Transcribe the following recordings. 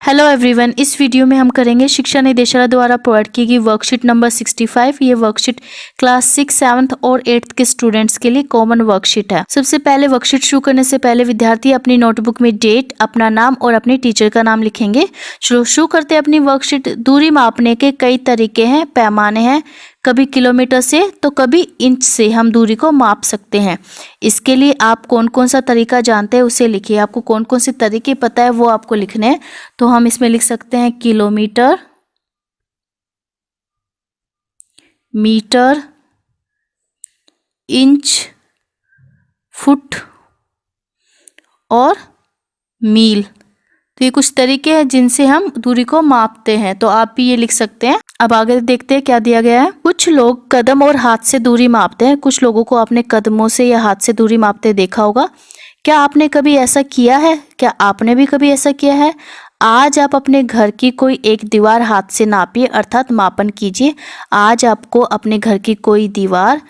Hello everyone, इस video में हम करेंगे शिक्षा निदेशालय द्वारा प्रोवाइड की गई वर्कशीट नंबर 65। ये वर्कशीट क्लास 6, 7 और 8 के स्टूडेंट्स के लिए कॉमन वर्कशीट है। सबसे पहले वर्कशीट शुरू करने से पहले विद्यार्थी अपनी नोटबुक में डेट, अपना नाम और अपने टीचर का नाम लिखेंगे। चलो शुरू करते हैं अपनी वर्कशीट। दूरी मापने के कई तरीके हैं, पैमाने हैं। कभी किलोमीटर से तो कभी इंच से हम दूरी को माप सकते हैं। इसके लिए आप कौन कौन सा तरीका जानते हैं उसे लिखिए। आपको कौन कौन से तरीके पता है वो आपको लिखने हैं। तो हम इसमें लिख सकते हैं किलोमीटर, मीटर, इंच, फुट और मील। तो ये कुछ तरीके हैं जिनसे हम दूरी को मापते हैं, तो आप भी ये लिख सकते हैं। अब आगे देखते हैं क्या दिया गया है। कुछ लोग कदम और हाथ से दूरी मापते हैं। कुछ लोगों को आपने कदमों से या हाथ से दूरी मापते देखा होगा। क्या आपने कभी ऐसा किया है? क्या आपने भी कभी ऐसा किया है? आज आप अपने घर की कोई एक दीवार हाथ से नापिए, अर्थात मापन कीजिए। आज आपको अपने घर की कोई दीवार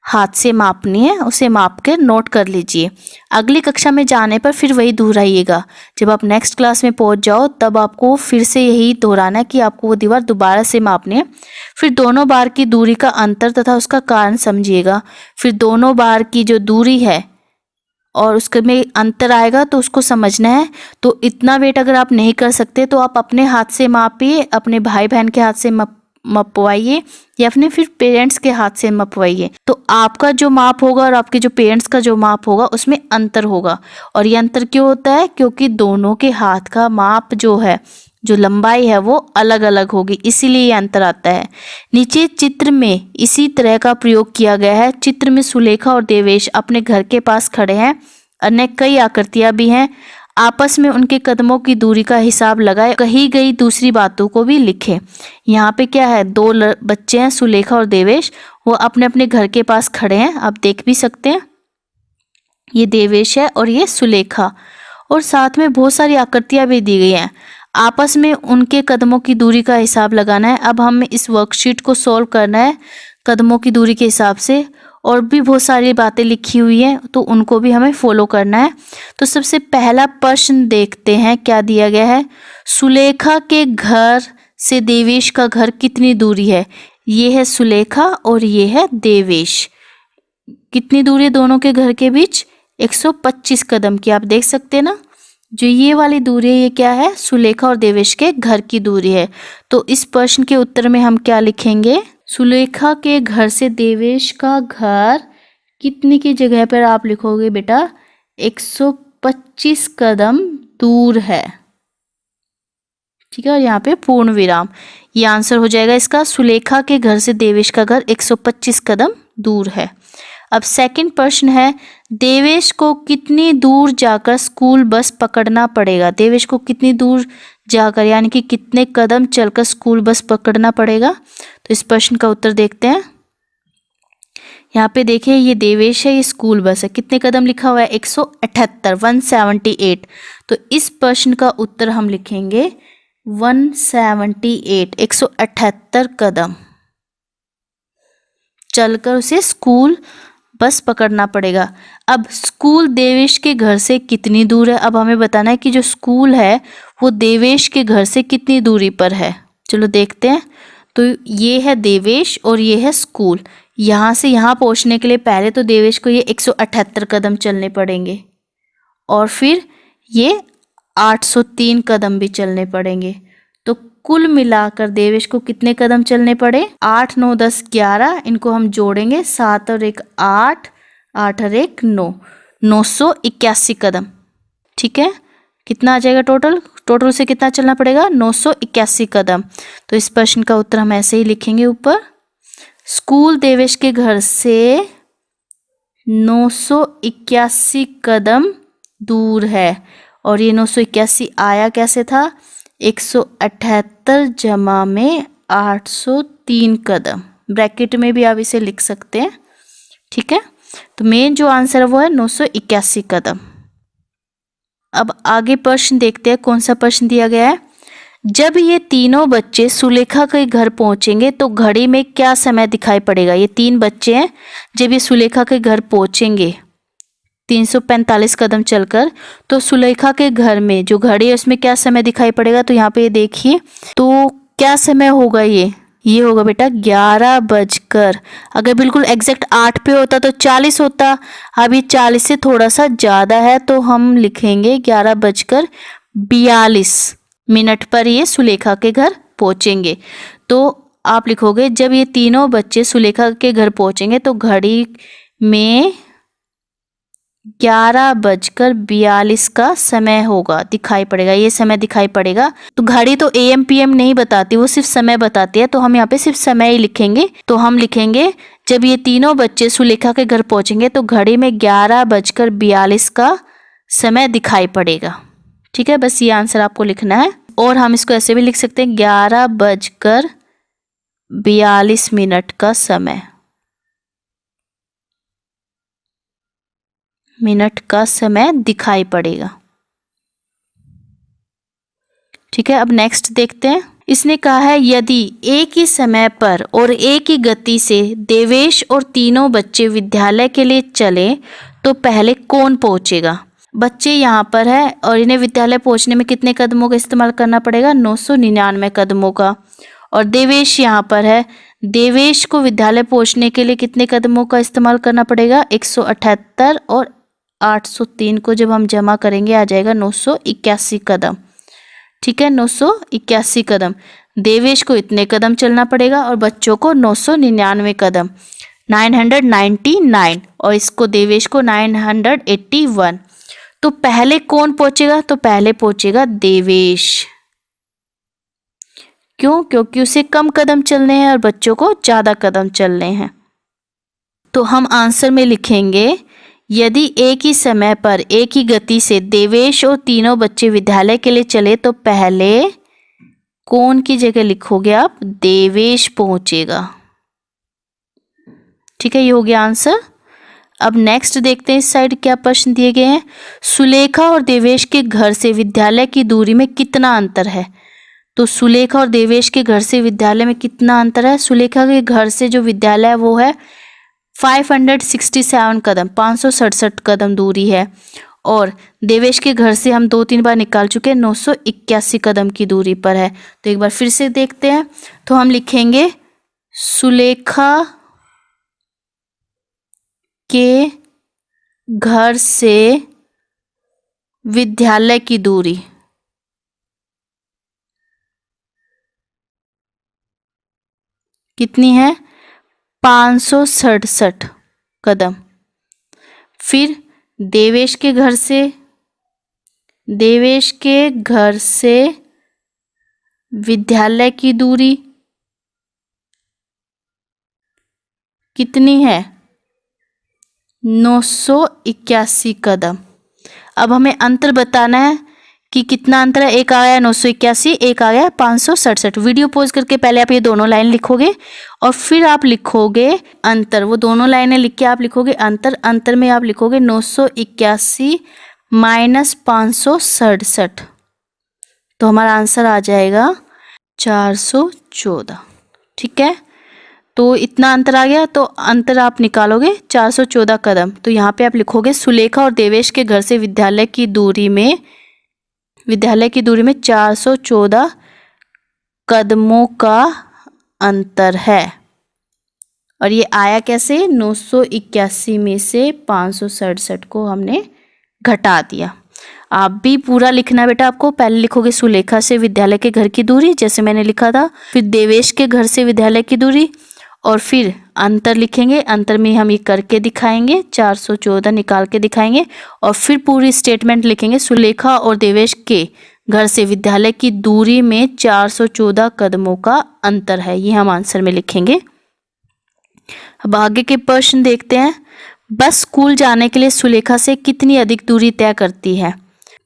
हाथ से मापनी है, उसे माप कर नोट कर लीजिए। अगली कक्षा में जाने पर फिर वही दोहराइएगा। जब आप नेक्स्ट क्लास में पहुंच जाओ तब आपको फिर से यही दोहराना है कि आपको वो दीवार दोबारा से मापनी है। फिर दोनों बार की दूरी का अंतर तथा उसका कारण समझिएगा। फिर दोनों बार की जो दूरी है और उसके में अंतर आएगा तो उसको समझना है। तो इतना वेट अगर आप नहीं कर सकते तो आप अपने हाथ से मापिए, अपने भाई बहन के हाथ से मपवाइए या अपने फिर पेरेंट्स के हाथ से मपवाइए। तो आपका जो माप होगा और आपके जो पेरेंट्स का जो माप होगा उसमें अंतर होगा। और ये अंतर क्यों होता है? क्योंकि दोनों के हाथ का माप जो है, जो लंबाई है वो अलग अलग होगी, इसीलिए ये अंतर आता है। नीचे चित्र में इसी तरह का प्रयोग किया गया है। चित्र में सुलेखा और देवेश अपने घर के पास खड़े हैं। अन्य कई आकृतियां भी हैं। आपस में उनके कदमों की दूरी का हिसाब लगाए, कही गई दूसरी बातों को भी लिखे। यहाँ पे क्या है, दो बच्चे हैं, सुलेखा और देवेश। वो अपने अपने घर के पास खड़े हैं, आप देख भी सकते हैं। ये देवेश है और ये सुलेखा, और साथ में बहुत सारी आकृतियां भी दी गई हैं। आपस में उनके कदमों की दूरी का हिसाब लगाना है। अब हमें इस वर्कशीट को सॉल्व करना है कदमों की दूरी के हिसाब से। और भी बहुत सारी बातें लिखी हुई हैं तो उनको भी हमें फॉलो करना है। तो सबसे पहला प्रश्न देखते हैं क्या दिया गया है। सुलेखा के घर से देवेश का घर कितनी दूरी है? ये है सुलेखा और ये है देवेश। कितनी दूरी है दोनों के घर के बीच? 125 कदम की। आप देख सकते हैं ना, जो ये वाली दूरी है ये क्या है? सुलेखा और देवेश के घर की दूरी है। तो इस प्रश्न के उत्तर में हम क्या लिखेंगे? सुलेखा के घर से देवेश का घर कितनी की जगह पर आप लिखोगे बेटा 125 कदम दूर है। ठीक है, और यहाँ पे पूर्ण विराम। ये आंसर हो जाएगा इसका। सुलेखा के घर से देवेश का घर 125 कदम दूर है। अब सेकंड प्रश्न है, देवेश को कितनी दूर जाकर स्कूल बस पकड़ना पड़ेगा? देवेश को कितनी दूर जाकर यानी कि कितने कदम चलकर स्कूल बस पकड़ना पड़ेगा? तो इस प्रश्न का उत्तर देखते हैं। यहाँ पे देखिए, ये देवेश है, ये स्कूल बस है। कितने कदम लिखा हुआ है? 178, 178। तो इस प्रश्न का उत्तर हम लिखेंगे 178, 178 कदम चलकर उसे स्कूल बस पकड़ना पड़ेगा। अब स्कूल देवेश के घर से कितनी दूर है? अब हमें बताना है कि जो स्कूल है वो देवेश के घर से कितनी दूरी पर है। चलो देखते हैं। तो ये है देवेश और ये है स्कूल। यहाँ से यहाँ पहुँचने के लिए पहले तो देवेश को ये 178 कदम चलने पड़ेंगे और फिर ये 803 कदम भी चलने पड़ेंगे। तो कुल मिलाकर देवेश को कितने कदम चलने पड़े? 8, 9, 10, 11। इनको हम जोड़ेंगे, 7 और 1 8, 8 और 1 9, 981 कदम। ठीक है, कितना आ जाएगा टोटल? टोटल से कितना चलना पड़ेगा? 981 कदम। तो इस प्रश्न का उत्तर हम ऐसे ही लिखेंगे ऊपर। स्कूल देवेश के घर से 981 कदम दूर है। और ये 981 आया कैसे था? 178 जमा में 803 कदम। ब्रैकेट में भी आप इसे लिख सकते हैं। ठीक है, तो मेन जो आंसर है वो है 981 कदम। अब आगे प्रश्न देखते हैं, कौन सा प्रश्न दिया गया है। जब ये तीनों बच्चे सुलेखा के घर पहुंचेंगे तो घड़ी में क्या समय दिखाई पड़ेगा? ये 3 बच्चे हैं, जब ये सुलेखा के घर पहुंचेंगे 345 कदम चलकर, तो सुलेखा के घर में जो घड़ी है उसमें क्या समय दिखाई पड़ेगा? तो यहाँ पे ये देखिए, तो क्या समय होगा? ये होगा बेटा 11 बजकर, अगर बिल्कुल एग्जैक्ट 8 पे होता तो 40 होता, अभी 40 से थोड़ा सा ज़्यादा है तो हम लिखेंगे 11 बजकर 42 मिनट पर ये सुलेखा के घर पहुँचेंगे। तो आप लिखोगे जब ये तीनों बच्चे सुलेखा के घर पहुँचेंगे तो घड़ी में 11 बजकर 42 का समय होगा, दिखाई पड़ेगा, ये समय दिखाई पड़ेगा। तो घड़ी तो AM PM नहीं बताती, वो सिर्फ समय बताती है, तो हम यहाँ पे सिर्फ समय ही लिखेंगे। तो हम लिखेंगे जब ये तीनों बच्चे सुलेखा के घर पहुंचेंगे तो घड़ी में 11 बजकर 42 का समय दिखाई पड़ेगा। ठीक है, बस ये आंसर आपको लिखना है। और हम इसको ऐसे भी लिख सकते हैं 11 बजकर 42 मिनट का समय दिखाई पड़ेगा। ठीक है, अब नेक्स्ट देखते हैं। इसने कहा है यदि एक ही समय पर और एक ही गति से देवेश और तीनों बच्चे विद्यालय के लिए चले तो पहले कौन पहुंचेगा? बच्चे यहाँ पर है और इन्हें विद्यालय पहुंचने में कितने कदमों का इस्तेमाल करना पड़ेगा? 999 कदमों का। और देवेश यहाँ पर है, देवेश को विद्यालय पहुंचने के लिए कितने कदमों का इस्तेमाल करना पड़ेगा? 178, और 803 को जब हम जमा करेंगे आ जाएगा 981 कदम। ठीक है, 981 कदम। देवेश को इतने कदम चलना पड़ेगा और बच्चों को 999 कदम, 999, और इसको देवेश को 981। तो पहले कौन पहुंचेगा? तो पहले पहुंचेगा देवेश। क्यों? क्योंकि उसे कम कदम चलने हैं और बच्चों को ज्यादा कदम चलने हैं। तो हम आंसर में लिखेंगे यदि एक ही समय पर एक ही गति से देवेश और तीनों बच्चे विद्यालय के लिए चले तो पहले कौन की जगह लिखोगे आप? देवेश पहुंचेगा। ठीक है, ये हो गया आंसर। अब नेक्स्ट देखते हैं इस साइड क्या प्रश्न दिए गए हैं। सुलेखा और देवेश के घर से विद्यालय की दूरी में कितना अंतर है? तो सुलेखा और देवेश के घर से विद्यालय में कितना अंतर है? सुलेखा के घर से जो विद्यालय है वो है 567 कदम, 567 कदम दूरी है, और देवेश के घर से हम 2-3 बार निकाल चुके हैं, 981 कदम की दूरी पर है। तो एक बार फिर से देखते हैं। तो हम लिखेंगे सुलेखा के घर से विद्यालय की दूरी कितनी है? 567 कदम। फिर देवेश के घर से विद्यालय की दूरी कितनी है? 981 कदम। अब हमें अंतर बताना है कि कितना अंतर है। एक आ गया 981, एक आ गया 567। वीडियो पॉज करके पहले आप ये दोनों लाइन लिखोगे और फिर आप लिखोगे अंतर। वो दोनों लाइनें लिख के आप लिखोगे अंतर। अंतर में आप लिखोगे 981 माइनस 567, तो हमारा आंसर आ जाएगा 414। ठीक है, तो इतना अंतर आ गया, तो अंतर आप निकालोगे 414 कदम। तो यहाँ पे आप लिखोगे सुलेखा और देवेश के घर से विद्यालय की दूरी में 414 कदमों का अंतर है। और ये आया कैसे? 981 में से 567 को हमने घटा दिया। आप भी पूरा लिखना बेटा आपको। पहले लिखोगे सुलेखा से विद्यालय के घर की दूरी जैसे मैंने लिखा था, फिर देवेश के घर से विद्यालय की दूरी, और फिर अंतर लिखेंगे। अंतर में हम ये करके दिखाएंगे, 414 निकाल के दिखाएंगे, और फिर पूरी स्टेटमेंट लिखेंगे सुलेखा और देवेश के घर से विद्यालय की दूरी में 414 कदमों का अंतर है। ये हम आंसर में लिखेंगे। अब आगे के प्रश्न देखते हैं। बस स्कूल जाने के लिए सुलेखा से कितनी अधिक दूरी तय करती है?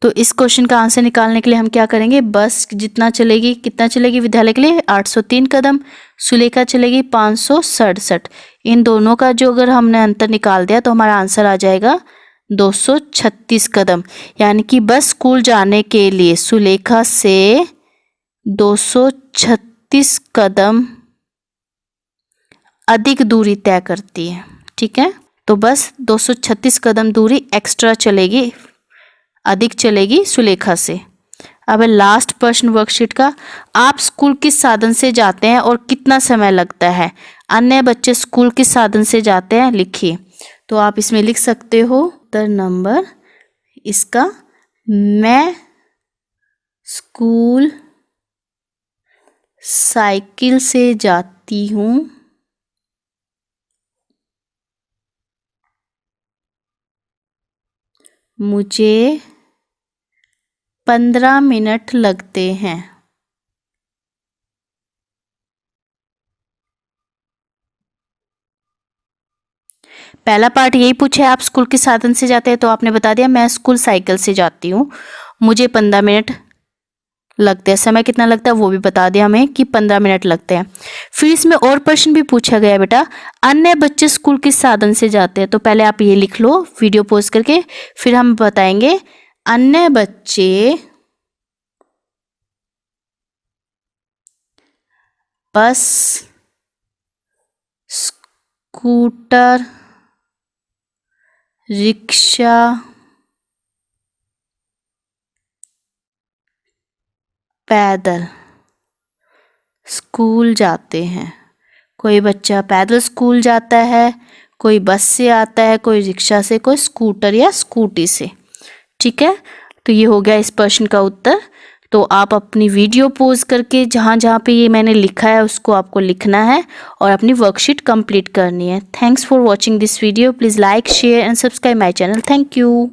तो इस क्वेश्चन का आंसर निकालने के लिए हम क्या करेंगे? बस कितना चलेगी विद्यालय के लिए? 803 कदम। सुलेखा चलेगी 567। इन दोनों का जो अगर हमने अंतर निकाल दिया तो हमारा आंसर आ जाएगा 236 कदम। यानी कि बस स्कूल जाने के लिए सुलेखा से 236 कदम अधिक दूरी तय करती है। ठीक है, तो बस 236 कदम दूरी एक्स्ट्रा चलेगी, अधिक चलेगी सुलेखा से। अब लास्ट प्रश्न वर्कशीट का, आप स्कूल किस साधन से जाते हैं और कितना समय लगता है? अन्य बच्चे स्कूल किस साधन से जाते हैं, लिखिए। तो आप इसमें लिख सकते हो उत्तर नंबर इसका, मैं स्कूल साइकिल से जाती हूँ। मुझे 15 मिनट लगते हैं। पहला पार्ट यही पूछा है, आप स्कूल के साधन से जाते हैं, तो आपने बता दिया मैं स्कूल साइकिल से जाती हूँ, मुझे 15 मिनट लगते हैं। समय कितना लगता है वो भी बता दिया हमें कि 15 मिनट लगते हैं। फिर इसमें और प्रश्न भी पूछा गया है बेटा, अन्य बच्चे स्कूल किस साधन से जाते हैं? तो पहले आप ये लिख लो वीडियो पॉज करके, फिर हम बताएंगे अन्य बच्चे बस, स्कूटर, रिक्शा, पैदल स्कूल जाते हैं। कोई बच्चा पैदल स्कूल जाता है, कोई बस से आता है, कोई रिक्शा से, कोई स्कूटर या स्कूटी से। ठीक है, तो ये हो गया इस प्रश्न का उत्तर। तो आप अपनी वीडियो पॉज करके जहाँ जहाँ पे ये मैंने लिखा है उसको आपको लिखना है और अपनी वर्कशीट कंप्लीट करनी है। Thanks for watching this video. Please like, share and subscribe my channel. Thank you.